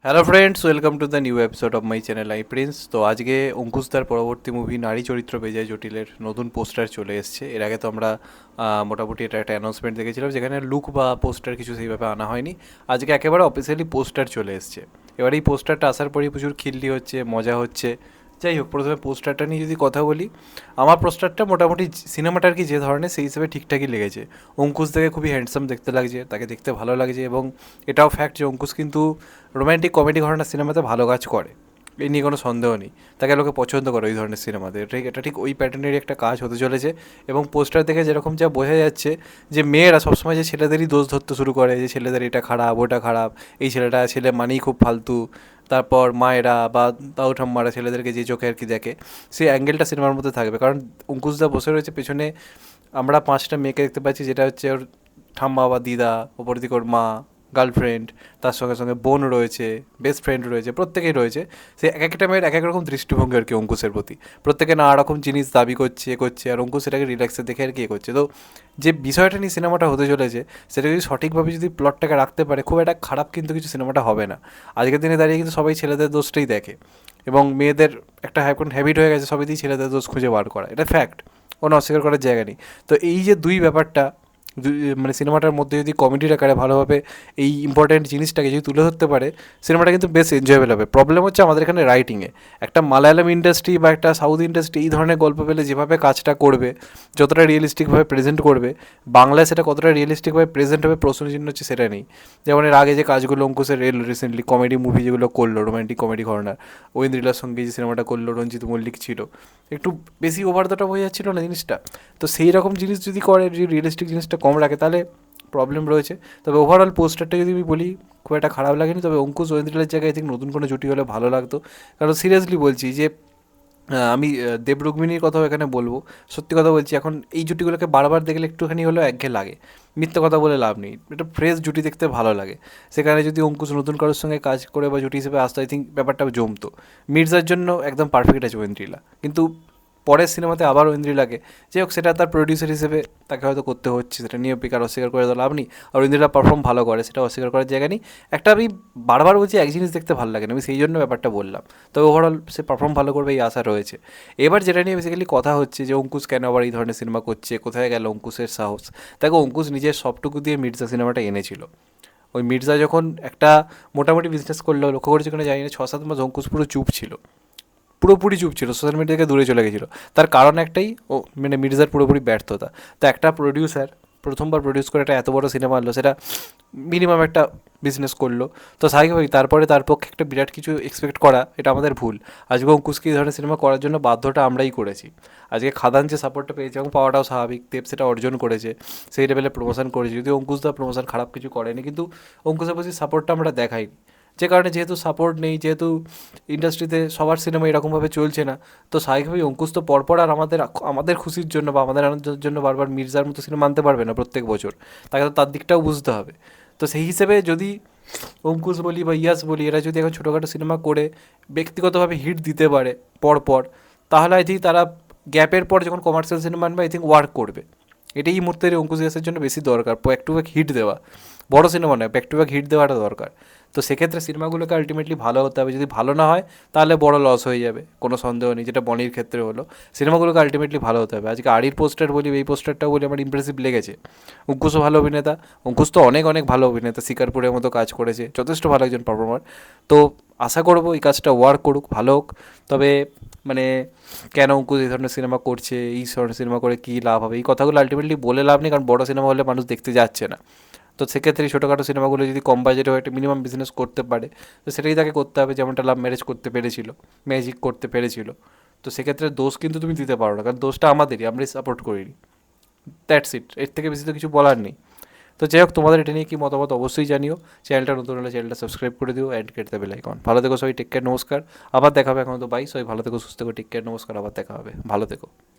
Hello friends, welcome to the new episode of my channel I Prince. তো আজকে অঙ্কুশদার পরবর্তী movie নারী চরিত্র বেজায় জটিলের নতুন পোস্টার চলে এসছে। এর আগে তো আমরা মোটামুটি এটা একটা অ্যানাউন্সমেন্ট দেখেছিলাম, যেখানে লুক বা পোস্টার কিছু সেইভাবে আনা হয়নি। আজকে একেবারে অফিসিয়ালি পোস্টার চলে এসছে। এবার এই পোস্টারটা আসার পরেই প্রচুর খিল্লি হচ্ছে, মজা হচ্ছে। যাই হোক, প্রথমে পোস্টারটা নিয়ে যদি কথা বলি, আমার পোস্টারটা মোটামুটি সিনেমাটা আর কি যে ধরনের সেই হিসেবে ঠিকঠাকই লেগেছে। অঙ্কুশ দেখে খুবই হ্যান্ডসাম দেখতে লাগছে, তাকে দেখতে ভালো লাগছে, এবং এটাও ফ্যাক্ট যে অঙ্কুশ কিন্তু রোম্যান্টিক কমেডি ঘরানার সিনেমাতে ভালো কাজ করে, এই নিয়ে কোনো সন্দেহ নেই। তাকে লোকে পছন্দ করে ওই ধরনের সিনেমাতে। এটা ঠিক ওই প্যাটার্নেরই একটা কাজ হতে চলেছে। এবং পোস্টার দেখে যেরকম যা বোঝা যাচ্ছে যে মেয়েরা সবসময় যে ছেলেদেরই দোষ ধরতে শুরু করে, যে ছেলেদের এটা খারাপ ওটা খারাপ, এই ছেলে মানেই খুব ফালতু, তারপর মায়েরা বা তাও ঠাম্মারা ছেলেদেরকে যে চোখে আর কি দেখে, সেই অ্যাঙ্গেলটা সিনেমার মধ্যে থাকবে। কারণ অঙ্কুশদা বসে রয়েছে পেছনে, আমরা 5টা মেয়েকে দেখতে পাচ্ছি, যেটা হচ্ছে ওর ঠাম্মা বা দিদা, ওপর দিকে ওর মা, গার্লফ্রেন্ড, তার সঙ্গে সঙ্গে বোন রয়েছে, বেস্ট ফ্রেন্ড রয়েছে, প্রত্যেকেই রয়েছে। সে এক একটা মেয়ের এক এক রকম দৃষ্টিভঙ্গি আর কি অঙ্কুশের প্রতি। প্রত্যেকে নানা রকম জিনিস দাবি করছে, এ করছে, আর অঙ্কুশ সেটাকে রিল্যাক্সে দেখে আর কি এ করছে। তো যে বিষয়টা নিয়ে সিনেমাটা হতে চলেছে, সেটা যদি সঠিকভাবে যদি প্লটটাকে রাখতে পারে, খুব একটা খারাপ কিন্তু কিছু সিনেমাটা হবে না। আজকের দিনে দাঁড়িয়ে কিন্তু সবাই ছেলেদের দোষটাই দেখে, এবং মেয়েদের একটা এখন হ্যাবিট হয়ে গেছে সবেতেই ছেলেদের দোষ খুঁজে বার করা। এটা ফ্যাক্ট, কোনো অস্বীকার করার জায়গা নেই। তো এই যে দুই ব্যাপারটা, মানে সিনেমাটার মধ্যে যদি কমেডির আকারে ভালোভাবে এই ইম্পর্ট্যান্ট জিনিসটাকে যদি তুলে ধরতে পারে, সিনেমাটা কিন্তু বেশ এনজয়েবল হবে। প্রবলেম হচ্ছে আমাদের এখানে রাইটিংয়ে। একটা মালায়ালাম ইন্ডাস্ট্রি বা একটা সাউথ ইন্ডাস্ট্রি এই ধরনের গল্প পেলে যেভাবে কাজটা করবে, যতটা রিয়েলিস্টিকভাবে প্রেজেন্ট করবে, বাংলায় সেটা কতটা রিয়েলিস্টিকভাবে প্রেজেন্ট হবে প্রশ্নচিহ্ন হচ্ছে, সেটা নেই। যেমন এর আগে যে কাজগুলো অঙ্কুশের রিসেন্টলি কমেডি মুভি যেগুলো করলো, রোম্যান্টিক কমেডি ঘরানার, ঐন্দ্রিলার সঙ্গে যে সিনেমাটা করলো, রঞ্জিত মল্লিক ছিল, একটু বেশি ওভার দ্য টপ হয়ে যাচ্ছিল না জিনিসটা। তো সেই রকম জিনিস যদি করে, যদি রিয়েলিস্টিক জিনিসটা কম রাখে, তাহলে প্রবলেম রয়েছে। তবে ওভারঅল পোস্টারটা যদি আমি বলি, খুব একটা খারাপ লাগেনি। তবে অঙ্কুশ ঐন্দ্রিলার জায়গায় আই থিঙ্ক নতুন কোনো জুটি হলে ভালো লাগতো। কারণ সিরিয়াসলি বলছি যে আমি দেব রুক্মিণীর কথাও এখানে বলবো। সত্যি কথা বলছি, এখন এই জুটিগুলোকে বারবার দেখলে একটুখানি হলেও একঘেয়ে লাগে। মিথ্যে কথা বলে লাভ নেই, এটা ফ্রেশ জুটি দেখতে ভালো লাগে। সেখানে যদি অঙ্কুশ নতুন কারোর সঙ্গে কাজ করে বা জুটি হিসেবে আসতো, আই থিঙ্ক ব্যাপারটা জমতো। মির্জার জন্য একদম পারফেক্ট আছে ঐন্দ্রিলা, কিন্তু পরের সিনেমাতে আবার ঐন্দ্রিলাকে, যাই হোক সেটা তার প্রডিউসার হিসেবে তাকে হয়তো করতে হচ্ছে, সেটা নিয়ে বেকার অস্বীকার করে তো লাভ নেই। আর ঐন্দ্রিলা পারফর্ম ভালো করে, সেটা অস্বীকার করার জায়গা নেই। একটা আমি বারবার বলছি, এক জিনিস দেখতে ভালো লাগে না, আমি সেই জন্য ব্যাপারটা বললাম। তবে ওভারঅল সে পারফর্ম ভালো করবে এই আশা রয়েছে। এবার যেটা নিয়ে বেসিক্যালি কথা হচ্ছে যে অঙ্কুশ কেন আবার এই ধরনের সিনেমা করছে, কোথায় গেল অঙ্কুশের সাহস। দেখো, অঙ্কুশ নিজের সবটুকু দিয়ে মির্জা সিনেমাটা এনেছিল। ওই মির্জা যখন একটা মোটামুটি বিজনেস করলো, লক্ষ্য করেছে কিনা জানি না, 6-7 মাস অঙ্কুশ পুরো চুপ ছিল, পুরোপুরি চুপ ছিল, সোশ্যাল মিডিয়া থেকে দূরে চলে গেছিলো। তার কারণ একটাই, ও মানে মির্জার পুরোপুরি ব্যর্থতা। তো একটা প্রডিউসার প্রথমবার প্রডিউস করে একটা এত বড় সিনেমা আনলো, সেটা মিনিমাম একটা বিজনেস করলো। তো স্বাভাবিকভাবেই তারপরে তার পক্ষে একটা বিরাট কিছু এক্সপেক্ট করা, এটা আমাদের ভুল। আজকে অঙ্কুশকে এই ধরনের সিনেমা করার জন্য বাধ্যটা আমরাই করেছি। আজকে খাদান যে সাপোর্টটা পেয়েছে এবং পাওয়াটাও স্বাভাবিক, দেব সেটা অর্জন করেছে, সেই লেভেলে প্রমোশন করেছে। যদিও অঙ্কুশদা প্রমোশন খারাপ কিছু করেনি, কিন্তু অঙ্কুশের প্রতি সাপোর্টটা আমরা দেখাইনি। যে কারণে যেহেতু সাপোর্ট নেই, যেহেতু ইন্ডাস্ট্রিতে সবার সিনেমা এরকমভাবে চলছে না, তো স্বাভাবিকভাবেই অঙ্কুশ তো পরপর আর আমাদের আমাদের খুশির জন্য বা আমাদের আনন্দের জন্য বারবার মির্জার মতো সিনেমা আনতে পারবে না প্রত্যেক বছর। তাকে তো তার দিকটাও বুঝতে হবে। তো সেই হিসেবে যদি অঙ্কুশ বলি বা ইয়াস বলি, এরা যদি এখন ছোটোখাটো সিনেমা করে ব্যক্তিগতভাবে হিট দিতে পারে পরপর, তাহলে আই থিঙ্ক তারা গ্যাপের পর যখন কমার্শিয়াল সিনেমা আনবে, আই থিঙ্ক ওয়ার্ক করবে। এটাই এই মুহূর্তে অঙ্কুশ ইয়াসের জন্য বেশি দরকার, ব্যাক টু ব্যাক হিট দেওয়া। বড় সিনেমা নয়, ব্যাক টু ব্যাক হিট দেওয়াটা দরকার। তো সেক্ষেত্রে সিনেমাগুলোকে আলটিমেটলি ভালো হতে হবে। যদি ভালো না হয়, তাহলে বড় লস হয়ে যাবে, কোনো সন্দেহ নেই, যেটা বনির ক্ষেত্রে হলো। সিনেমাগুলোকে আলটিমেটলি ভালো হতে হবে। আজকে আড়ির পোস্টার বলি, এই পোস্টারটাও বলি, আমার ইমপ্রেসিভ লেগেছে। অঙ্কুশও ভালো অভিনেতা, অঙ্কুশ তো অনেক অনেক ভালো অভিনেতা, শিকারপুরের মতো কাজ করেছে, যথেষ্ট ভালো একজন পারফর্মার। তো আশা করবো এই কাজটা ওয়ার্ক করুক, ভালো হোক। তবে মানে কেন অঙ্কুশ এই ধরনের সিনেমা করছে, এই ধরনের সিনেমা করে কী লাভ হবে, এই কথাগুলো আলটিমেটলি বলে লাভ নেই, কারণ বড় সিনেমা হলে মানুষ দেখতে যাচ্ছে না। তো সেক্ষেত্রে ছোটোখাটো সিনেমাগুলো যদি কম বাজেটে একটা মিনিমাম বিজনেস করতে পারে, তো সেটাই তাকে করতে হবে। যেমনটা লাভ ম্যারেজ করতে পেরেছিল, ম্যাজিক করতে পেরেছিল। তো সেক্ষেত্রে দোষ কিন্তু তুমি দিতে পারো না, কারণ দোষটা আমাদেরই, আমরাই সাপোর্ট করিনি। দ্যাটস ইট, এর থেকে বেশি তো কিছু বলার নেই। তো যাই হোক, তোমাদের এটা নিয়ে কী মতামত অবশ্যই জানিও। চ্যানেলটা নতুন হলে চ্যানেলটা সাবস্ক্রাইব করে দিও, অ্যান্ড কেটে দেবে লাইকন। ভালো থেকো সবাই, টেক কেয়ার, নমস্কার। আবার দেখা হবে, এখন তো বাই। সবাই ভালো থেকো, সুস্থ থেকো, টেক কেয়ার, নমস্কার, আবার দেখা হবে, ভালো থেকো।